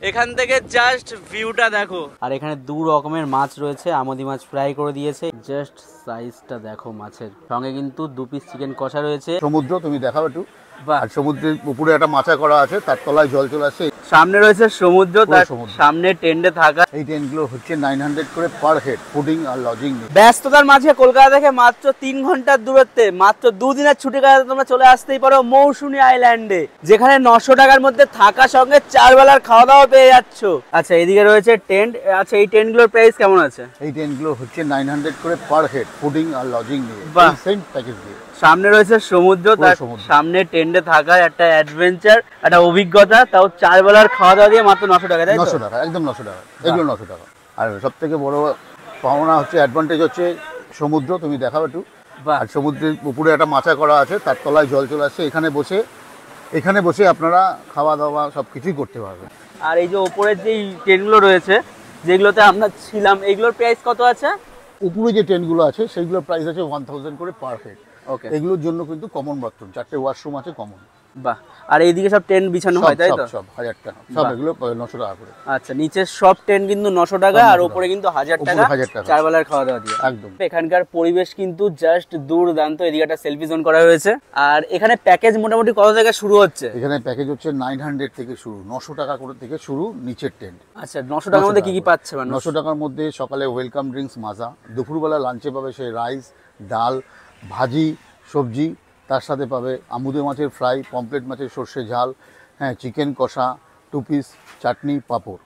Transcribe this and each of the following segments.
এখান থেকে জাস্ট ভিউটা দেখো। আর এখানে দু রকমের মাছ রয়েছে, আমোদি মাছ ফ্রাই করে দিয়েছে, জাস্ট সাইজটা দেখো মাছের। সঙ্গে কিন্তু 2 পিস চিকেন কষা রয়েছে। সমুদ্র তুমি দেখাও একটু। বাহ, আর সমুদ্রের উপরে একটা মাচা করা আছে, তার তলায় জল চলে আসছে। সামনে রয়েছে সমুদ্র, তার সামনে টেন্টে থাকা। এই টেন্টগুলো হচ্ছে 900 করে পার হেড, ফুডিং আর লজিং নিয়ে। ব্যস্ততার মাঝে কলকাতা থেকে মাত্র 3 ঘন্টার দূরত্বে মাত্র 2 দিনের ছুটি কাটাতে তোমরা চলে আসতেই পারো মৌসুমী আইল্যান্ডে, যেখানে 900 টাকার মধ্যে থাকা সঙ্গে 4 বেলার খাওয়া দাওয়া পেয়ে যাচ্ছ। আচ্ছা, এদিকে রয়েছে টেন্ট। আচ্ছা, এই টেন্টগুলোর প্রাইস কেমন আছে? এই টেন্টগুলো হচ্ছে 900 করে পার হেড, ফুডিং আর লজিং নিয়ে, সেম প্যাকেজ দিয়ে। সামনে রয়েছে সমুদ্র, তার সামনে টেন্টে থাকার একটা অ্যাডভেঞ্চার, একটা অভিজ্ঞতা, তাও 4 বেলার খাওয়া দাওয়া দিয়ে মাত্র 900 টাকা। 900 টাকা, একদম 900 টাকা, এগুলো 900 টাকা। আর সব থেকে বড় পাওনা হচ্ছে, অ্যাডভান্টেজ হচ্ছে সমুদ্র তুমি দেখাও একটু। আর সমুদ্রের উপরে একটা মাচা করা আছে, তার তলায় জল চলে আসছে। এখানে বসে আপনারা খাওয়া দাওয়া সব কিছুই করতে পারবেন। আর এই যে ওপরের যে টেন্টগুলো রয়েছে, যেগুলোতে আমরা ছিলাম, এগুলোর প্রাইস কত আছে? উপরে যে টেন্টগুলো আছে সেইগুলোর প্রাইস আছে 1000 করে পার হেড। ওকে, এগুলোর জন্য কিন্তু কমন বাথরুম, 4টে ওয়াশরুম আছে কমন। বাহ। আর এইদিকে সব টেন্ট বিছানো হয়, তাই তো? সব 1000 টাকা, সব এগুলো 900 টাকা করে। আচ্ছা, নিচে সব টেন্ট কিন্তু 900 টাকা, আর উপরে কিন্তু 1000 টাকা 4 বেলার খাওয়া দাওয়া দিয়ে। একদম। এখানকার পরিবেশ কিন্তু জাস্ট দুর্দান্ত। এদিকে একটা সেলফি জোন করা হয়েছে। আর এখানে প্যাকেজ মোটামুটি কত থেকে শুরু হচ্ছে? এখানে প্যাকেজ হচ্ছে 900 থেকে শুরু, 900 টাকা করে থেকে শুরু নিচের টেন্ট। আচ্ছা, 900 টাকার মধ্যে কি কি পাচ্ছে মানুষ? 900 টাকার মধ্যে সকালে ওয়েলকাম ড্রিঙ্কস মাজা, দুপুরবেলা লাঞ্চে পাবে সেই রাইস, ডাল, ভাজি, সবজি, তার সাথে পাবে আমুদে মাছের ফ্রাই, পমপ্লেট মাছের সর্ষে ঝাল, হ্যাঁ, চিকেন কষা, 2 পিস, চাটনি, পাঁপড়।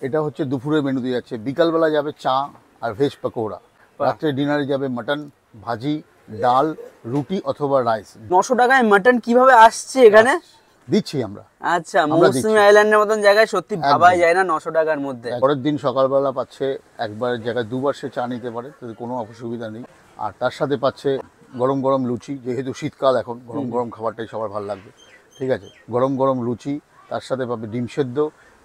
এটা হচ্ছে দুপুরের মেনু দিয়ে যাচ্ছে। বিকালবেলা যাবে চা আর ভেজ পকোড়া। রাত্রে ডিনারে যাবে মাটন, ভাজি, ডাল, রুটি অথবা রাইস। 900 টাকায় মাটন কিভাবে আসছে এখানে? দিচ্ছি আমরা। আচ্ছা, মৌসুমী আইল্যান্ডের মতন জায়গায় সত্যি ভাবাই যায় না 900 টাকার মধ্যে। পরের দিন সকালবেলা পাচ্ছে একবারের জায়গায় 2 বার সে চা নিতে পারে, তাতে কোনো অসুবিধা নেই। আর তার সাথে পাচ্ছে গরম গরম লুচি, যেহেতু শীতকাল এখন গরম গরম খাবারটাই সবার ভালো লাগবে, ঠিক আছে। গরম গরম লুচি, তার সাথে পাবে ডিম সেদ্ধ,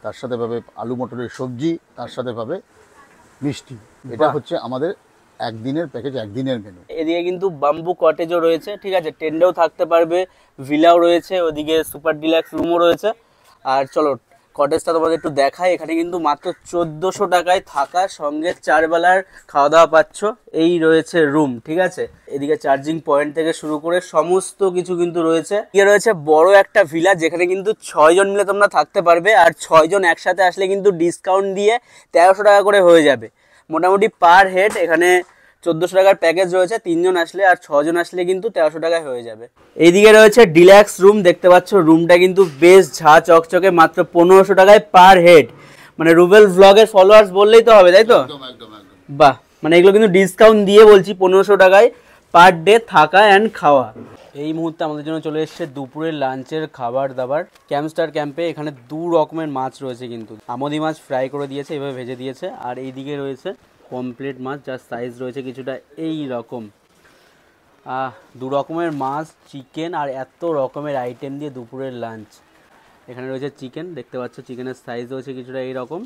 তার সাথে পাবে আলু মটরের সবজি, তার সাথে পাবে মিষ্টি। এটা হচ্ছে আমাদের একদিনের প্যাকেজ, একদিনের মেনু। এদিকে কিন্তু বাম্বু কটেজও রয়েছে, ঠিক আছে, টেন্টেও থাকতে পারবে, ভিলাও রয়েছে, ওদিকে সুপার ডিলাক্স রুমও রয়েছে। আর চলো কটেজটা তোমাদের একটু দেখাই। এখানে কিন্তু মাত্র 1400 টাকায় থাকার সঙ্গে 4 বেলার খাওয়া দাওয়া পাচ্ছ। এই রয়েছে রুম, ঠিক আছে। এদিকে চার্জিং পয়েন্ট থেকে শুরু করে সমস্ত কিছু কিন্তু রয়েছে। এদিকে রয়েছে বড় একটা ভিলা, যেখানে কিন্তু 6 জন মিলে তোমরা থাকতে পারবে। আর 6 জন একসাথে আসলে কিন্তু ডিসকাউন্ট দিয়ে 1300 টাকা করে হয়ে যাবে মোটামুটি পার হেড। এখানে 1400 টাকার প্যাকেজ রয়েছে, 3 জন আসলে, আর 6 জন আসলে কিন্তু 1300 টাকায় হয়ে যাবে। এইদিকে রয়েছে ডিলাক্স রুম, দেখতে পাচ্ছ রুমটা কিন্তু বেশ ঝা চকচকে, মাত্র 1500 টাকায় পার হেড। মানে রুবেল ভ্লগের ফলোয়ার্স বললেই তো হবে, তাই তো? বাহ, মানে এগুলো কিন্তু ডিসকাউন্ট দিয়ে বলছি, 1500 টাকায় পার ডে থাকা অ্যান্ড খাওয়া। এই মুহূর্তে আমাদের জন্য চলে এসছে দুপুরের লাঞ্চের খাবার দাবার ক্যাম্পস্টার ক্যাম্পে। এখানে 2 রকমের মাছ রয়েছে, কিন্তু আমোদি মাছ ফ্রাই করে দিয়েছে, এভাবে ভেজে দিয়েছে। আর এইদিকে রয়েছে পমপ্লেট মাছ, যার সাইজ রয়েছে কিছুটা এই রকম। 2 রকমের মাছ, চিকেন আর এত রকমের আইটেম দিয়ে দুপুরের লাঞ্চ। এখানে রয়েছে চিকেন, দেখতে পাচ্ছ চিকেনের সাইজ রয়েছে কিছুটা এইরকম।